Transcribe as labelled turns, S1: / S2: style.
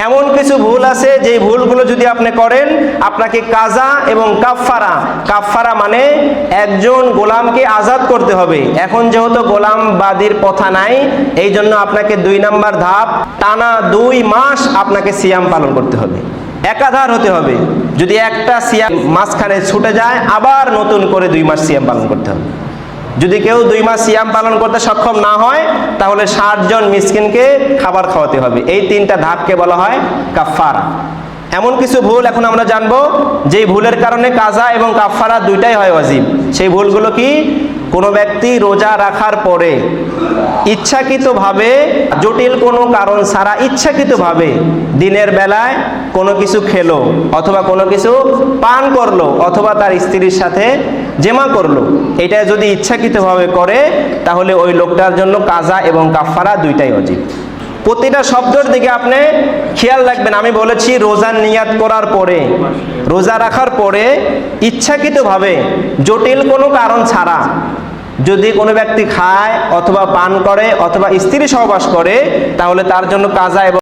S1: এমন কিছু ভুল আছে যে ভুলগুলো যদি আপনি করেন আপনাকে কাজা এবং কাফফারা, কাফফারা মানে একজন গোলামকে আজাদ করতে হবে। এখন যেহেতু গোলামবাদীর প্রথা নাই, এই জন্য আপনাকে 2 নাম্বার ধাপ, টানা 2 মাস আপনাকে সিয়াম পালন করতে হবে, একাধার হতে হবে। যদি একটা সিয়াম মাঝখানে ছুটে যায় আবার নতুন করে 2 মাস সিয়াম পালন করতে হবে। যদি কেউ 2 মাস সিয়াম পালন করতে সক্ষম না হয় তাহলে 60 জন মিসকিনকে খাবার খাওয়াতে হবে। এই 3টা ধাপকে বলা হয় কাফফারা। এমন কিছু ভুল এখন আমরা জানবো যেই ভুলের কারণে কাজা এবং কাফফারা দুইটাই হয় ওয়াজিব। সেই ভুলগুলো কি? কোনো ব্যক্তি রোজা রাখার পরে ইচ্ছাকৃতভাবে, জটিল কোনো কারণ ছাড়া ইচ্ছাকৃতভাবে দিনের বেলায় কোনো কিছু খেলো অথবা কোনো কিছু পান করলো অথবা তার স্ত্রীর সাথে জেমা করলো, এটা যদি ইচ্ছাকৃতভাবে করে তাহলে ওই লোকটার জন্য কাজা এবং কাফফারা দুইটাই ওয়াজিব। প্রতিটা শব্দের দিকে আপনি খেয়াল রাখবেন। আমি বলেছি রোজার নিয়াত করার পরে, রোজা রাখার পরে ইচ্ছাকৃতভাবে জটিল কোনো কারণ ছাড়া যদি কোনো ব্যক্তি খায় অথবা পান করে অথবা স্ত্রী সহবাস করে তাহলে তার জন্য কাজা এবং